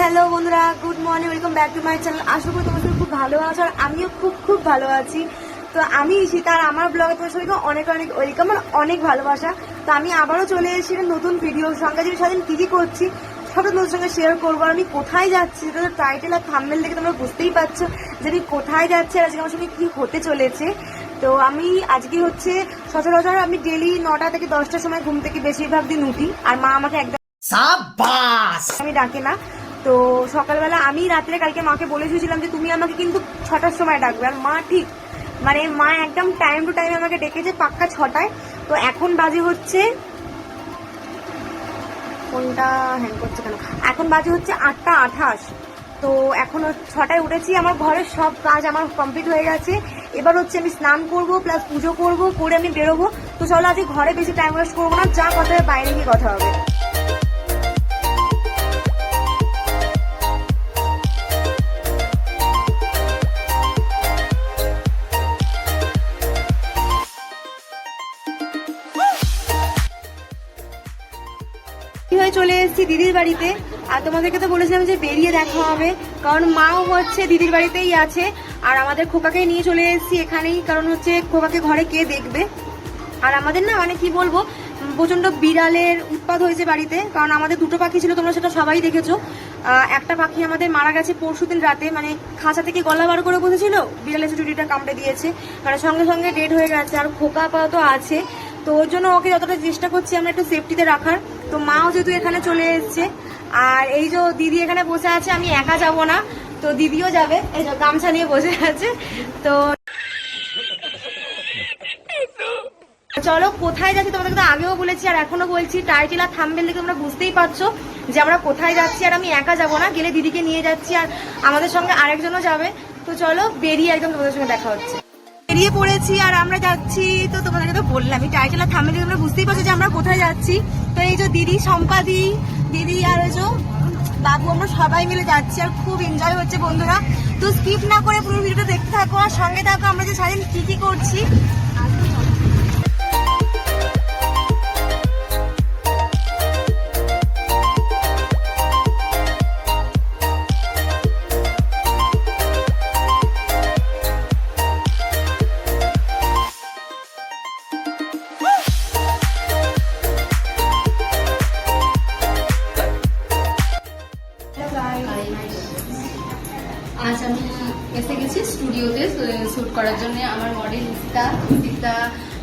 Hello বন্ধুরা, good morning, welcome back to my channel. আশা করি তোমার সবাই খুব ভালো আছো আর আমিও খুব ভালো আছি। তো আমি ঈশিতা আর আমার ব্লগে তোমার সবাইকে অনেক ওয়েলকাম আর অনেক ভালোবাসা। তো আমি আবারও চলে এসেছি নতুন ভিডিওর সঙ্গে, যে সারাদিন কী করছি সবটা তোমাদের সঙ্গে শেয়ার করবো। আর আমি কোথায় যাচ্ছি সেটা তো টাইটেল আর থাম্বনেল দেখে তোমরা বুঝতেই পারছো যে আমি কোথায় যাচ্ছি আর আজকে আমার সঙ্গে কী হতে চলেছে। তো আমি আজকে হচ্ছে সচরাচর আমি ডেলি 9টা থেকে 10টার সময় ঘুম থেকে বেশিরভাগ দিন উঠি, আর মা আমাকে একদম আমি ডাকে না। তো সকালবেলা আমি রাত্রে কালকে মাকে বলে দিয়েছিলাম যে তুমি আমাকে কিন্তু 6টার সময় ডাকবে, আর মা ঠিক মা একদম টাইম টু টাইম আমাকে ডেকেছে পাক্কা 6টায়। তো এখন বাজে হচ্ছে ফোনটা হ্যাং করছে কেন, এখন বাজে হচ্ছে 8টা 28। তো এখন 6টায় উঠেছি, আমার ঘরের সব কাজ আমার কমপ্লিট হয়ে গেছে। এবার হচ্ছে আমি স্নান করবো প্লাস পুজো করবো, করে আমি বেরোবো। তো চলো আজকে ঘরে বেশি টাইম ওয়েস্ট করবো না, যা কথা হবে বাইরে গিয়ে কথা হবে। হয়ে চলে এসেছি দিদির বাড়িতে, আর তোমাদেরকে তো বলেছিলাম যে বেরিয়ে দেখা হবে, কারণ মাও হচ্ছে দিদির বাড়িতেই আছে আর আমাদের খোকাকে নিয়ে চলে এসেছি এখানেই, কারণ হচ্ছে খোকাকে ঘরে কে দেখবে। আর আমাদের না কি বলবো, প্রচন্ড বিড়ালের উৎপাত হয়েছে বাড়িতে, কারণ আমাদের দুটো পাখি ছিল, তোমরা সেটা সবাই দেখেছো। একটা পাখি আমাদের মারা গেছে পরশুদিন রাতে, খাঁচা থেকে গলা বার করে বসেছিল, বিড়াল এসে চুটিটা কামড়ে দিয়েছে, সঙ্গে সঙ্গে ডেড হয়ে গেছে। আর খোকা আপাতত আছে, তো ওর জন্য ওকে যতটা চেষ্টা করছি আমরা একটু সেফটিতে রাখার। তো মাও যেহেতু এখানে চলে এসছে, আর এই যে দিদি এখানে বসে আছে, আমি একা যাব না, তো দিদিও যাবে, এই যে গামছা নিয়ে বসে আছে। তো চলো কোথায় যাচ্ছি তোমাদের তো আগেও বলেছি আর এখনো বলছি, টাইটেল আর থাম্বনেল দেখে তোমরা বুঝতেই পারছো যে আমরা কোথায় যাচ্ছি। আর আমি একা যাব না, গেলে দিদিকে নিয়ে যাচ্ছি আর আমাদের সঙ্গে আরেকজনও যাবে। তো চলো বেরিয়ে একদম তোমাদের সঙ্গে দেখা হচ্ছে। বেরিয়ে পড়েছি আর আমরা যাচ্ছি, তো তোমাদেরকে তো বললাম টাইটেল আর থাম্বনেল দেখে তোমরা বুঝতেই পারছো যে আমরা কোথায় যাচ্ছি। তো এই যে দিদি, সম্পাদি দিদি আর ওই যে বাবু, আমরা সবাই মিলে যাচ্ছি আর খুব এনজয় হচ্ছে বন্ধুরা। তো স্কিপ না করে পুরো ভিডিওটা দেখতে থাকো আর সঙ্গে থাকো আমরা যে সারাদিন কি করছি। আজ আমি এসে গেছি স্টুডিওতে শ্যুট করার জন্য। আমার মডেল ঈশিতা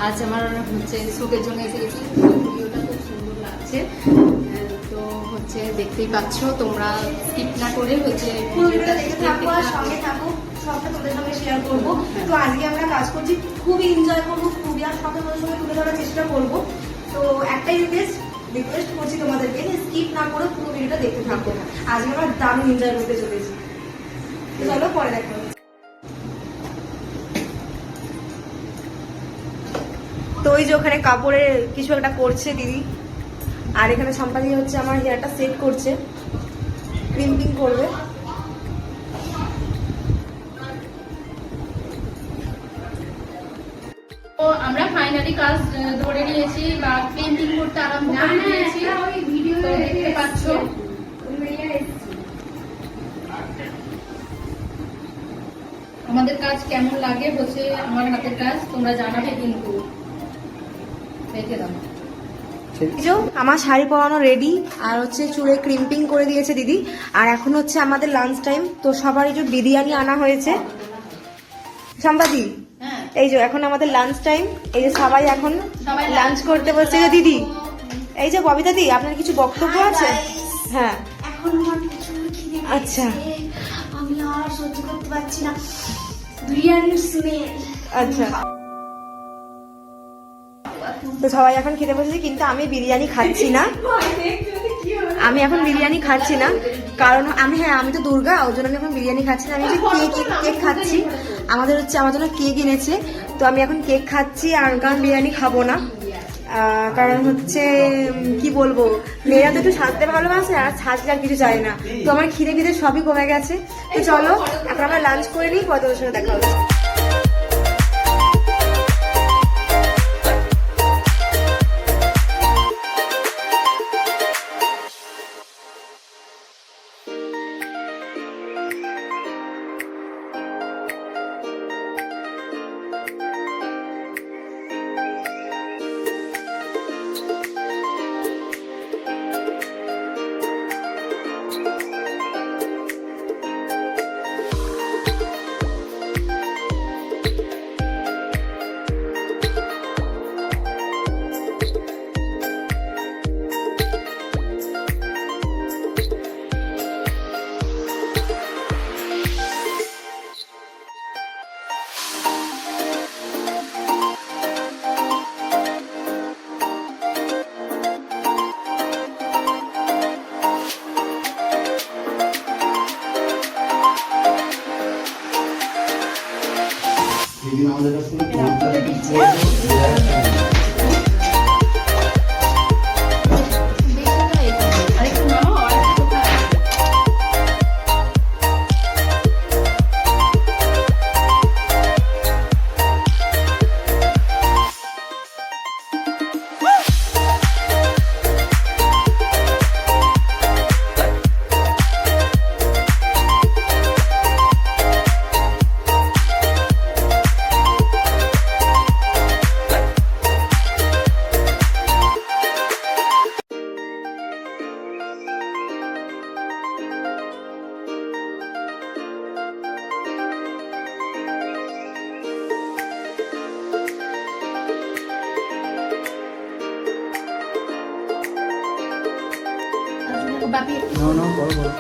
আজ আমার হচ্ছে শ্যুটের জন্য এসে গেছি। ভিডিওটা খুব সুন্দর লাগছে, তো হচ্ছে দেখতেই পাচ্ছ, তোমরা স্কিপ না করে হচ্ছে ভিডিওটা দেখতে থাকো আর সঙ্গে থাকো, সবটা তোমাদের সঙ্গে শেয়ার করবো। তো আজকে আমরা কাজ করছি, খুবই এনজয় করবো, খুবই আর সবটা তোমাদের সঙ্গে তুলে ধরার চেষ্টা করবো। তো একটাই রিকোয়েস্ট করছি তোমাদেরকে, স্কিপ না করে পুরো ভিডিওটা দেখতে থাকো। আজকে আমরা দারুণ এনজয় করতে চলেছি। চলো পরে দেখা হবে। তো ওই যে ওখানে কাপড়ের কিছু একটা করছে দিদি, আর এখানে সম্পাদি হচ্ছে আমার হেয়ারটা সেট করছে, ক্রিম্পিং করবে। তো আমরা ফাইনালি কাজ ধরে নিয়েছি বা পেন্টিং করতে আরম্ভ করে দিয়েছি। তো দেখতে পাচ্ছ আমাদের কাজ কেমন লাগে হচ্ছে, আমার হাতের কাজ তোমরা জানাবে কিন্তু। দেখে দাও, আমার শাড়ি পরানো রেডি, আর হচ্ছে চুলে ক্রিম্পিং করে দিয়েছে দিদি। আর এখন হচ্ছে আমাদের লাঞ্চ টাইম, তো সবারই যে বিরিয়ানি আনা হয়েছে সম্পাদি। এই যে এখন আমাদের লাঞ্চ টাইম, এই যে সবাই এখন লাঞ্চ করতে বসছে। যে দিদি, এই যে ববিতা দি, আপনার কিছু বক্তব্য আছে? হ্যাঁ, আচ্ছা আমি আর সহ্য করতে পারছি না বিরিয়ানির স্মেল। আচ্ছা, তো সবাই এখন খেতে বসেছে, কিন্তু আমি বিরিয়ানি খাচ্ছি না। আমি এখন বিরিয়ানি খাচ্ছি না, কারণ আমি তো দুর্গা, ওই জন্য আমি এখন বিরিয়ানি খাচ্ছি না। আমি কেক খাচ্ছি, আমার জন্য কেক এনেছে, তো আমি এখন কেক খাচ্ছি। আর কারণ বিরিয়ানি খাবো না, কারণ হচ্ছে কি বলবো, মেয়েরা তো একটু সাজতে ভালোবাসে আর সাজতে আর কিছু চাই না। তো আমার খিদে সবই কমে গেছে। তো চলো এখন আমরা লাঞ্চ করে নিই, পরে তোদের সঙ্গে দেখা হবে। সেদিন আমাদের কাছ থেকে 50 আরেকটু নাও, আরেকটু কোথায়? বাপি না না বড় বড়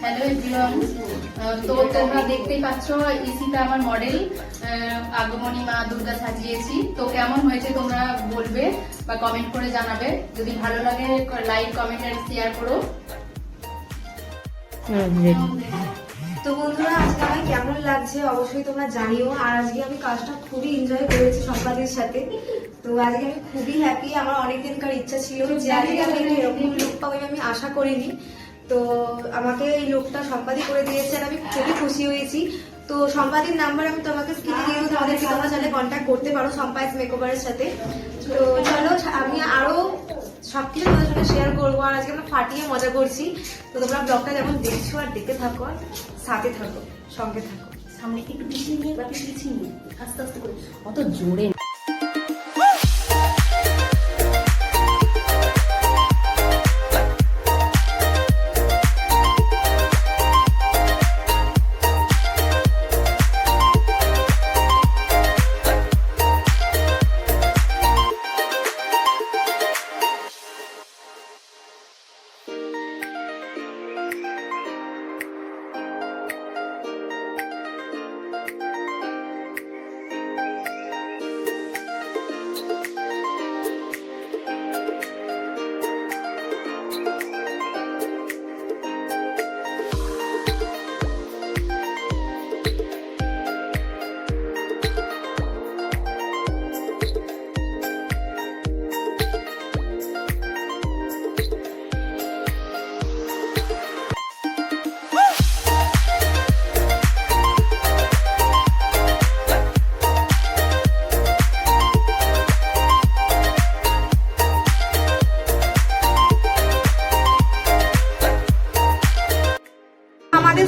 হ্যালো এভরিওয়ান, তো তোমরা দেখতেই পাচ্ছ ইসিতা আমার মডেল। আগমনী মা দুর্গা সাজিয়েছি। তো কেমন হয়েছে তোমরা বলবে বা কমেন্ট করে জানাবে। যদি ভালো লাগে লাইক, কমেন্ট আর শেয়ার করো। তো বন্ধুরা, আজকে আমার কেমন লাগছে অবশ্যই তোমরা জানিও। আর আজকে আমি কাজটা খুবই এনজয় করেছি সম্পাদির সাথে। তো আজকে আমি খুবই হ্যাপি। আমার অনেকদিনকার ইচ্ছা ছিল যে আজকে আমি এরকম লুক পাবো, আমি আশা করিনি। তো আমাকে এই লুকটা সম্পাদি করে দিয়েছে আর আমি খুবই খুশি হয়েছি। তো সম্পাদির নাম্বার আমি তোমাকে স্ক্রিনে দিয়ে দেবো, তোমাদেরকে তোমরা চাইলে কন্ট্যাক্ট করতে পারো সম্পাইস মেকওভারের সাথে। তো চলো, আমি আরো সবকিছু তোমাদের সঙ্গে শেয়ার করবো। আর আজকে আমরা ফাটিয়ে মজা করছি। তো তোমরা ব্লগটা যেমন দেখছো আর দেখতে থাকো, আর সাথে থাকো, সঙ্গে থাকো। সামনে একটু পিছিয়ে নিয়ে বাকি পিছিয়ে নিয়ে আস্তে আস্তে করে, অত জোরে না।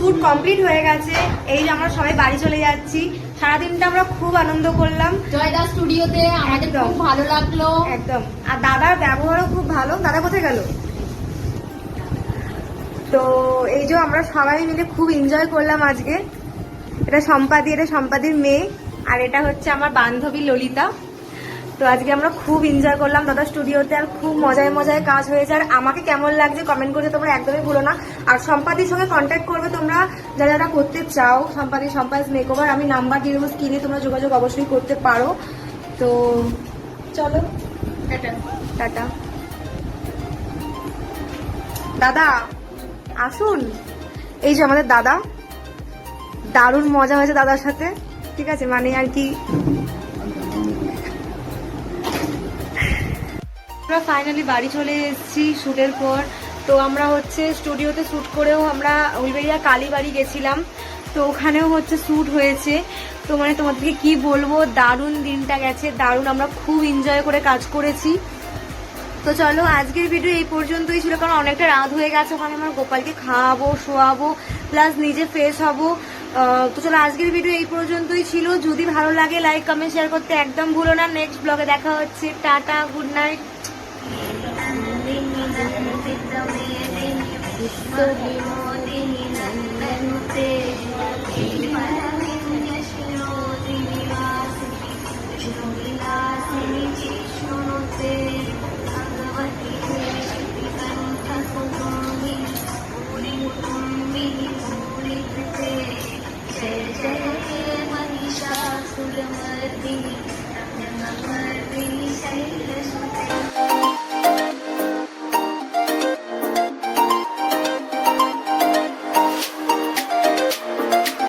শুট কমপ্লিট হয়ে গেছে। এই যে আমরা সবাই বাড়ি চলে যাচ্ছি। সারাদিনটা আমরা খুব আনন্দ করলাম জয়দা স্টুডিওতে, আমাদের একদম। খুব ভালো লাগলো একদম। আর দাদার ব্যবহারও খুব ভালো। দাদা কোথায় গেল? তো এই যে আমরা সবাই মিলে খুব এনজয় করলাম আজকে। এটা সম্পাদি, এটা সম্পাদির মেয়ে, আর এটা হচ্ছে আমার বান্ধবী ললিতা। তো আজকে আমরা খুব এনজয় করলাম দাদা স্টুডিওতে, আর খুব মজায় মজায় কাজ হয়েছে। আর আমাকে কেমন লাগছে কমেন্ট করতে তোমরা একদমই ভুলো না। আর সম্পাদির সঙ্গে কন্ট্যাক্ট করবে তোমরা যারা যারা করতে চাও। সম্পাদির মেকওভার আমি নাম্বার দিয়ে দেবো স্ক্রিনে, তোমরা যোগাযোগ অবশ্যই করতে পারো। তো চলো, টাটা। দাদা আসুন। এই যে আমাদের দাদা, দারুণ মজা হয়েছে দাদার সাথে। ঠিক আছে, মানে আর কি আমরা ফাইনালি বাড়ি চলে এসেছি শুটের পর। তো আমরা হচ্ছে স্টুডিওতে শ্যুট করেও আমরা উলবেড়িয়া কালীবাড়ি গেছিলাম। তো ওখানেও হচ্ছে শ্যুট হয়েছে। তো মানে তোমাদেরকে কি বলবো, দারুণ দিনটা গেছে, দারুণ। আমরা খুব এনজয় করে কাজ করেছি। তো চলো আজকের ভিডিও এই পর্যন্তই ছিল, কারণ অনেকটা রাত হয়ে গেছে। ওখানে আমার গোপালকে খাওয়াবো, শোয়াবো, প্লাস নিজে ফ্রেশ হবো। তো চলো আজকের ভিডিও এই পর্যন্তই ছিল। যদি ভালো লাগে লাইক কমেন্ট শেয়ার করতে একদম ভুলো না। নেক্সট ব্লগে দেখা হচ্ছে। Tata, good night.